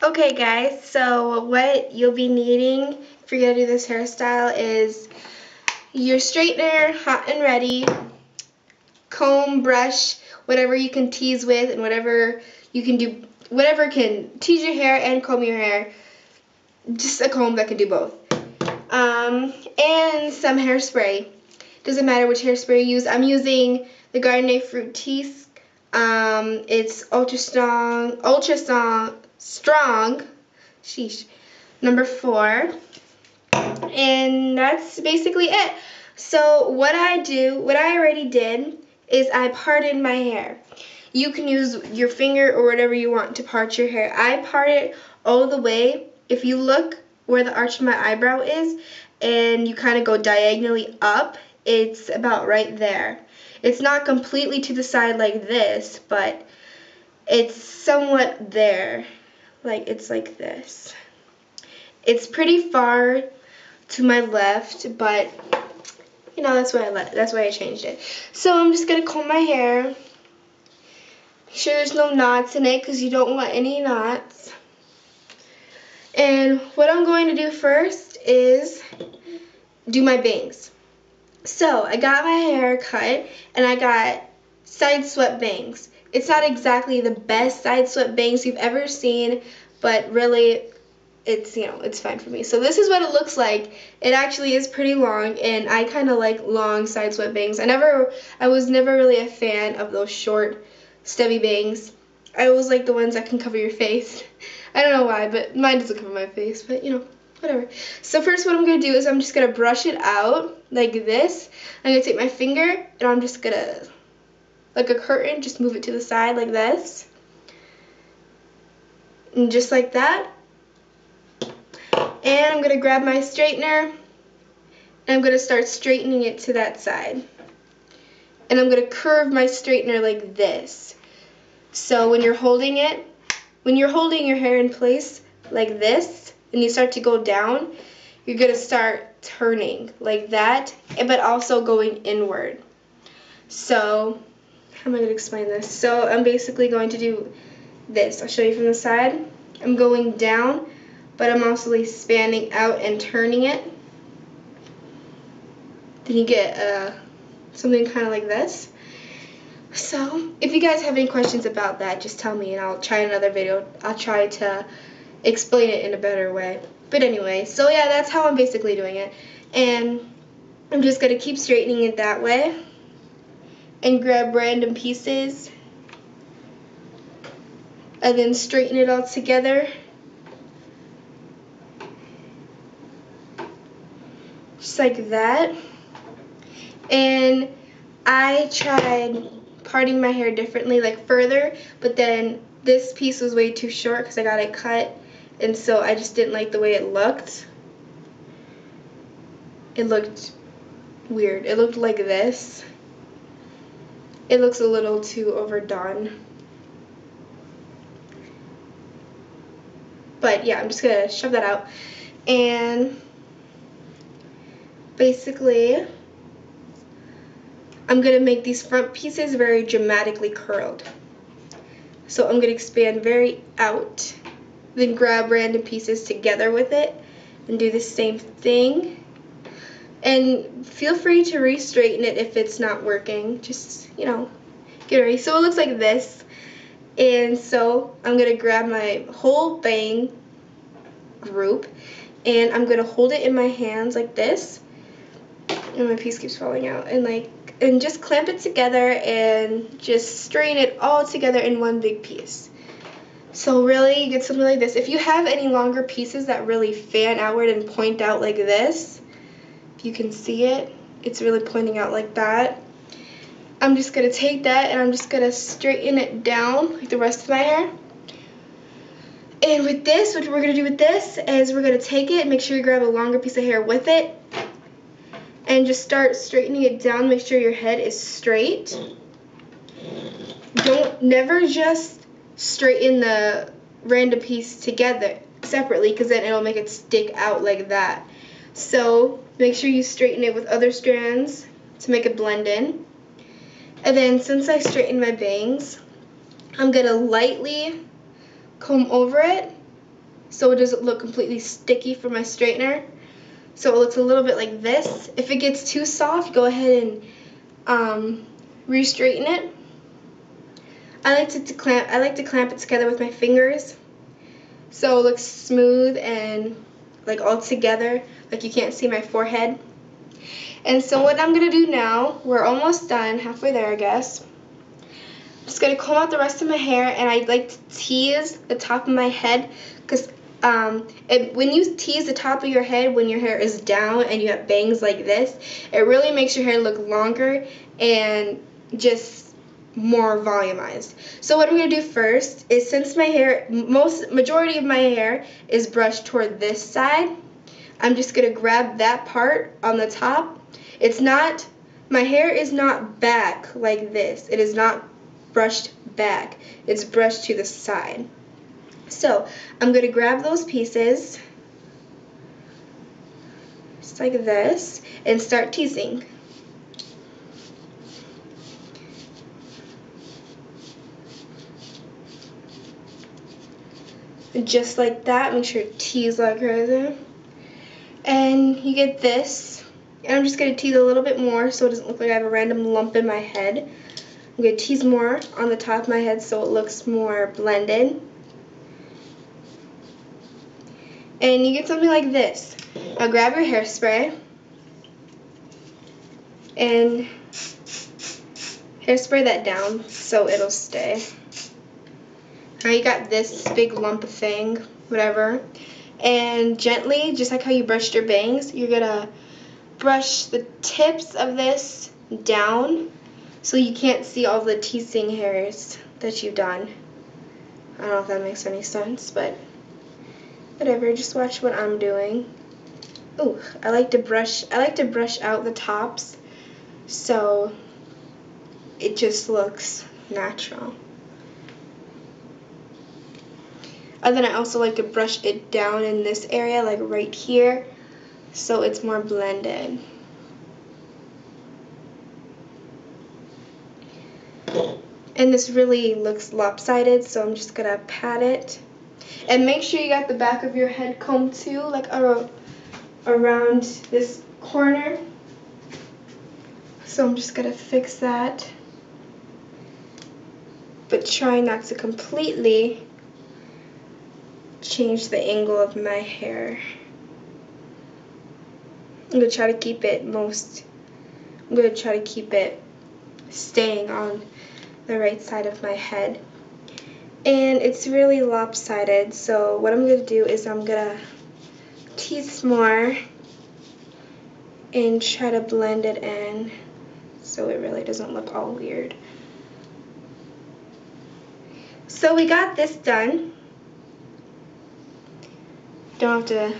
Okay guys, so what you'll be needing if you're going to do this hairstyle is your straightener, hot and ready, comb, brush, whatever you can tease with, and whatever you can do, whatever can tease your hair and comb your hair, just a comb that can do both. And some hairspray. Doesn't matter which hairspray you use. I'm using the Garden Fruit Teased. It's strong, sheesh, number 4, and that's basically it. So what I already did is I parted my hair. You can use your finger or whatever you want to part your hair. I part it all the way. If you look where the arch of my eyebrow is and you kind of go diagonally up, it's about right there. It's not completely to the side like this, but it's somewhat there. Like, it's like this. It's pretty far to my left, but you know, that's why I changed it. So I'm just gonna comb my hair. Make sure there's no knots in it because you don't want any knots. And what I'm going to do first is do my bangs. So I got my hair cut and I got side swept bangs. It's not exactly the best side swept bangs you've ever seen, but really it's, you know, it's fine for me. So this is what it looks like. It actually is pretty long, and I kind of like long side swept bangs. I was never really a fan of those short stubby bangs. I always like the ones that can cover your face. I don't know why, but mine doesn't cover my face, but you know, whatever. So first what I'm going to do is I'm just going to brush it out like this. I'm going to take my finger and I'm just going to, like a curtain, just move it to the side like this. And just like that. And I'm going to grab my straightener and I'm going to start straightening it to that side. And I'm going to curve my straightener like this. So when you're holding your hair in place like this and you start to go down, you're going to start turning like that, but also going inward. So how am I going to explain this? So I'm basically going to do this. I'll show you from the side. I'm going down, but I'm also expanding out and turning it. Then you get something kind of like this. So if you guys have any questions about that, just tell me and I'll try another video. I'll try to explain it in a better way. But anyway, so yeah, that's how I'm basically doing it. And I'm just going to keep straightening it that way and grab random pieces and then straighten it all together. Just like that. And I tried parting my hair differently, like further, but then this piece was way too short because I got it cut, and so I just didn't like the way it looked. It looked weird. It looked like this. It looks a little too overdone. But yeah, I'm just going to shove that out. And basically, I'm going to make these front pieces very dramatically curled. So I'm going to expand very out, then grab random pieces together with it and do the same thing. And feel free to re-straighten it if it's not working. Just, you know, get ready. So it looks like this. And so I'm going to grab my whole bang group and I'm going to hold it in my hands like this. And my piece keeps falling out. And just clamp it together and just straighten it all together in one big piece. So really, you get something like this. If you have any longer pieces that really fan outward and point out like this, if you can see it, it's really pointing out like that. I'm just going to take that and I'm just going to straighten it down like the rest of my hair. And with this, what we're going to do with this is we're going to take it, make sure you grab a longer piece of hair with it, and just start straightening it down. Make sure your head is straight. Never just straighten the random piece together separately, because then it'll make it stick out like that. So make sure you straighten it with other strands to make it blend in. And then since I straightened my bangs, I'm going to lightly comb over it so it doesn't look completely sticky for my straightener. So it looks a little bit like this. If it gets too soft, go ahead and re-straighten it. I like to clamp it together with my fingers, so it looks smooth and like all together, like you can't see my forehead. And so what I'm gonna do now, we're almost done, halfway there I guess. I'm just gonna comb out the rest of my hair, and I like to tease the top of my head, because when you tease the top of your head when your hair is down and you have bangs like this, it really makes your hair look longer and just more volumized. So what I'm going to do first is, since my hair, majority of my hair is brushed toward this side, I'm just going to grab that part on the top. My hair is not back like this. It is not brushed back. It's brushed to the side. So I'm going to grab those pieces just like this and start teasing. Just like that, make sure to tease like crazy. And you get this. And I'm just going to tease a little bit more so it doesn't look like I have a random lump in my head. I'm going to tease more on the top of my head so it looks more blended. And you get something like this. Now grab your hairspray and hairspray that down so it'll stay. Now you got this big lump of thing, whatever, and gently, just like how you brushed your bangs, you're gonna brush the tips of this down so you can't see all the teasing hairs that you've done. I don't know if that makes any sense, but whatever, just watch what I'm doing. Ooh, I like to brush out the tops so it just looks natural. And then I also like to brush it down in this area, like right here, so it's more blended. And this really looks lopsided, so I'm just gonna pat it. And make sure you got the back of your head combed too, like around this corner. So I'm just gonna fix that, but try not to completely change the angle of my hair. I'm gonna try to keep it staying on the right side of my head. And it's really lopsided, so what I'm gonna do is I'm gonna tease more and try to blend it in so it really doesn't look all weird. So we got this done. Don't have to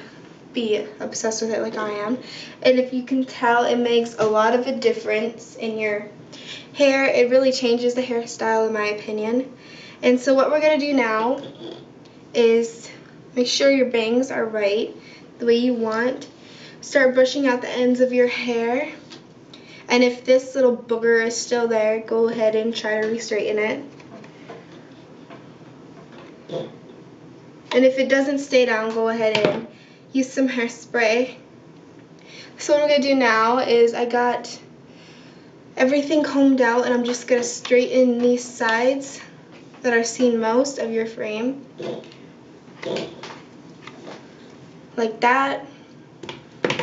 be obsessed with it like I am. And if you can tell, it makes a lot of a difference in your hair. It really changes the hairstyle in my opinion. And so what we're going to do now is make sure your bangs are right, the way you want. Start brushing out the ends of your hair. And if this little booger is still there, go ahead and try to re-straighten it. And if it doesn't stay down, go ahead and use some hairspray. So what I'm going to do now is I got everything combed out, and I'm just going to straighten these sides that are seen most of your frame. Like that.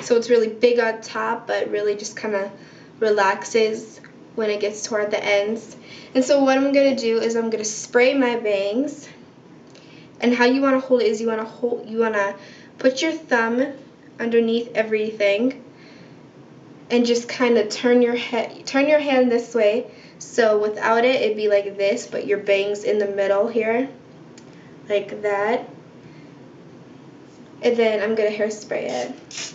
So it's really big on top, but really just kind of relaxes when it gets toward the ends. And so what I'm going to do is I'm going to spray my bangs. And how you want to hold it is you want to put your thumb underneath everything and just kind of turn your hand this way. So without it, it'd be like this, but your bangs in the middle here, like that. And then I'm gonna hairspray it.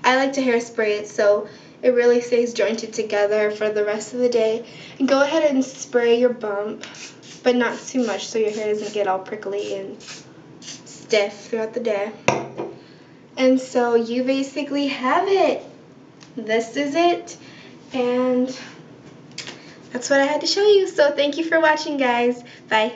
I like to hairspray it so it really stays jointed together for the rest of the day. And go ahead and spray your bump, but not too much so your hair doesn't get all prickly and stiff throughout the day. And so you basically have it. This is it. And that's what I had to show you. So thank you for watching, guys. Bye.